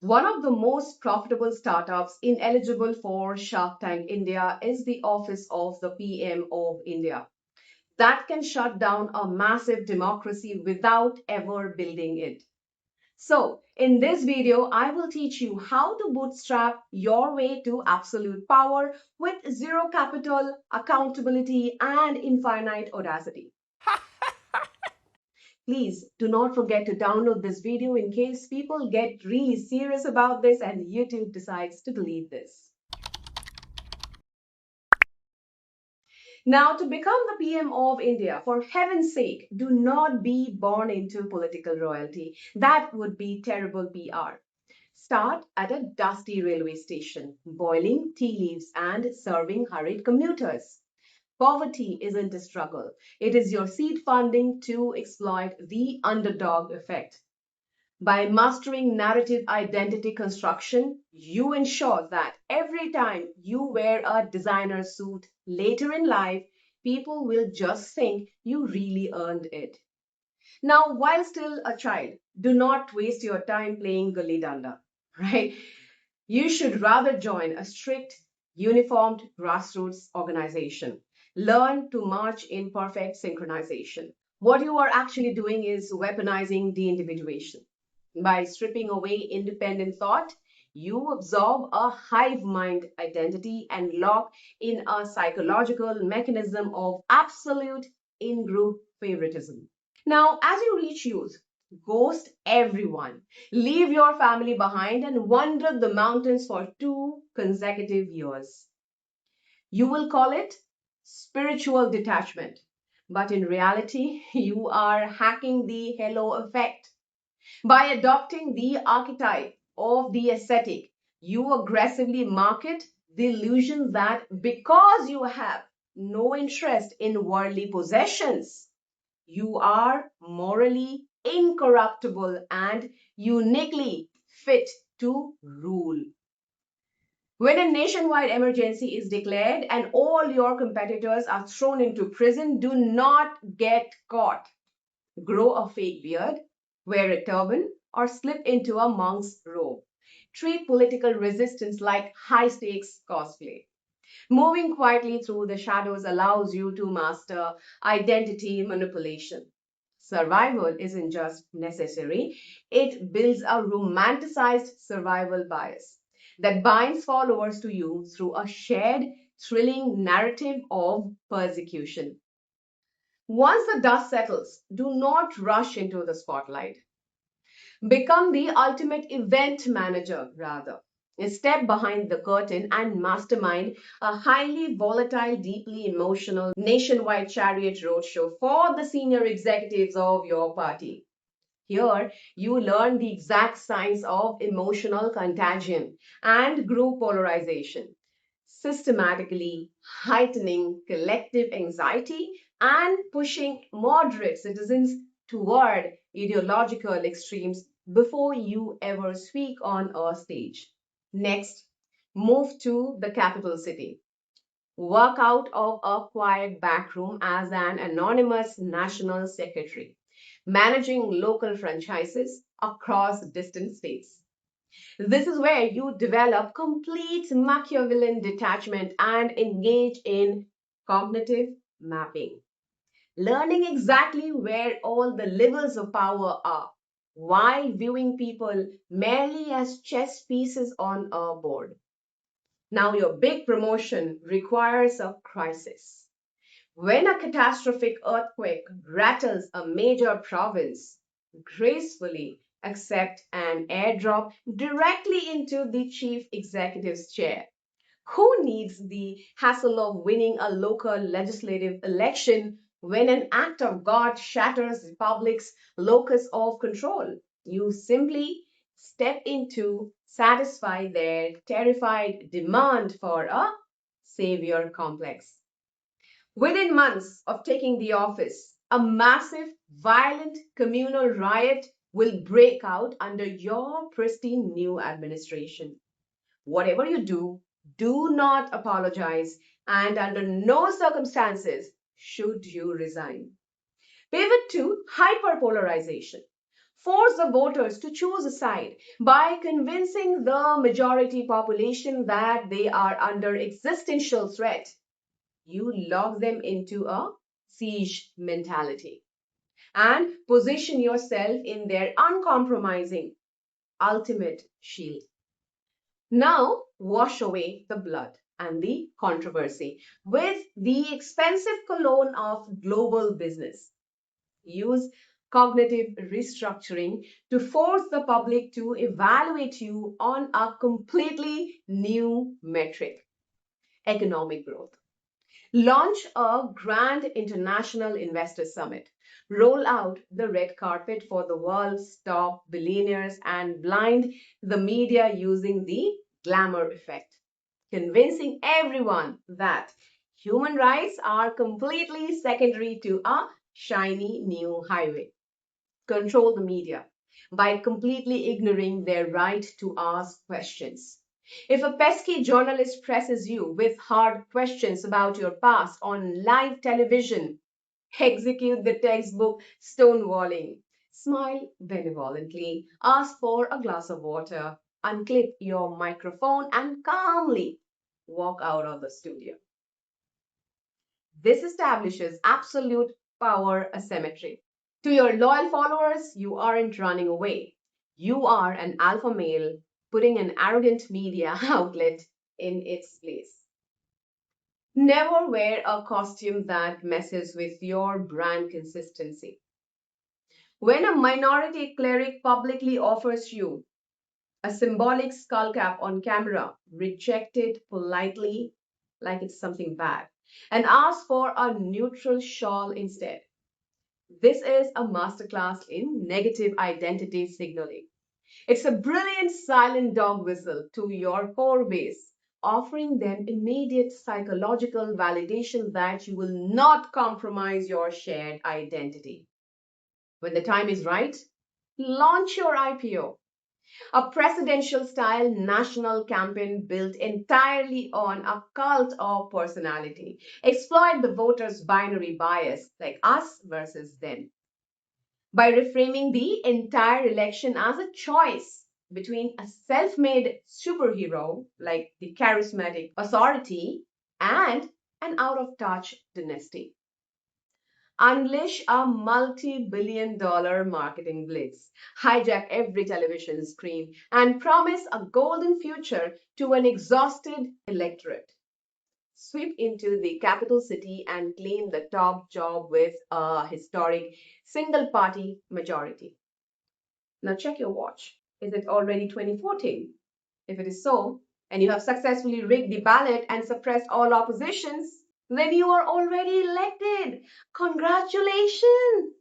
One of the most profitable startups ineligible for Shark Tank India is the office of the PM of India. That can shut down a massive democracy without ever building it. So, in this video, I will teach you how to bootstrap your way to absolute power with zero capital, accountability, and infinite audacity. Please do not forget to download this video in case people get really serious about this and YouTube decides to delete this. Now, to become the PM of India, for heaven's sake, do not be born into political royalty. That would be terrible PR. Start at a dusty railway station, boiling tea leaves and serving hurried commuters. Poverty isn't a struggle. It is your seed funding to exploit the underdog effect. By mastering narrative identity construction, you ensure that every time you wear a designer suit later in life, people will just think you really earned it. Now, while still a child, do not waste your time playing gully danda, right? You should rather join a strict, uniformed grassroots organization. Learn to march in perfect synchronization. What you are actually doing is weaponizing the individuation. By stripping away independent thought, you absorb a hive mind identity and lock in a psychological mechanism of absolute in group favoritism. Now, as you reach youth, ghost everyone. Leave your family behind and wander the mountains for 2 consecutive years. You will call it spiritual detachment. But in reality, you are hacking the halo effect. By adopting the archetype of the ascetic, you aggressively market the illusion that because you have no interest in worldly possessions, you are morally incorruptible and uniquely fit to rule. When a nationwide emergency is declared and all your competitors are thrown into prison, do not get caught. Grow a fake beard, wear a turban, or slip into a monk's robe. Treat political resistance like high stakes cosplay. Moving quietly through the shadows allows you to master identity manipulation. Survival isn't just necessary, it builds a romanticized survival bias that binds followers to you through a shared, thrilling narrative of persecution. Once the dust settles, do not rush into the spotlight. Become the ultimate event manager, rather. Step behind the curtain and mastermind a highly volatile, deeply emotional nationwide chariot roadshow for the senior executives of your party. Here, you learn the exact science of emotional contagion and group polarization, systematically heightening collective anxiety and pushing moderate citizens toward ideological extremes before you ever speak on a stage. Next, move to the capital city. Work out of a quiet back room as an anonymous national secretary, managing local franchises across distant states. This is where you develop complete Machiavellian detachment and engage in cognitive mapping, learning exactly where all the levels of power are while viewing people merely as chess pieces on a board. Now, your big promotion requires a crisis. When a catastrophic earthquake rattles a major province, gracefully accept an airdrop directly into the chief executive's chair. Who needs the hassle of winning a local legislative election when an act of God shatters the public's locus of control? You simply step in to satisfy their terrified demand for a savior complex. Within months of taking the office, a massive, violent communal riot will break out under your pristine new administration. Whatever you do, do not apologize, and under no circumstances should you resign. Pivot to hyperpolarization. Force the voters to choose a side by convincing the majority population that they are under existential threat. You lock them into a siege mentality and position yourself in their uncompromising ultimate shield. Now, wash away the blood and the controversy with the expensive cologne of global business. Use cognitive restructuring to force the public to evaluate you on a completely new metric: economic growth. Launch a grand international investor summit. Roll out the red carpet for the world's top billionaires and blind the media using the glamour effect, convincing everyone that human rights are completely secondary to a shiny new highway. Control the media by completely ignoring their right to ask questions. If a pesky journalist presses you with hard questions about your past on live television, execute the textbook stonewalling. Smile benevolently, ask for a glass of water, unclip your microphone, and calmly walk out of the studio. This establishes absolute power asymmetry. To your loyal followers, you aren't running away. You are an alpha male putting an arrogant media outlet in its place. Never wear a costume that messes with your brand consistency. When a minority cleric publicly offers you a symbolic skull cap on camera, reject it politely like it's something bad and ask for a neutral shawl instead. This is a masterclass in negative identity signaling. It's a brilliant silent dog whistle to your core base, offering them immediate psychological validation that you will not compromise your shared identity. When the time is right, launch your IPO, a presidential style national campaign built entirely on a cult of personality. Exploit the voters' binary bias, like us versus them, by reframing the entire election as a choice between a self made superhero, like the charismatic authority, and an out of touch dynasty. Unleash a multi billion dollar marketing blitz, hijack every television screen, and promise a golden future to an exhausted electorate. Sweep into the capital city and claim the top job with a historic single party majority. Now check your watch. Is it already 2014? If it is so, and you have successfully rigged the ballot and suppressed all oppositions, then you are already elected. Congratulations!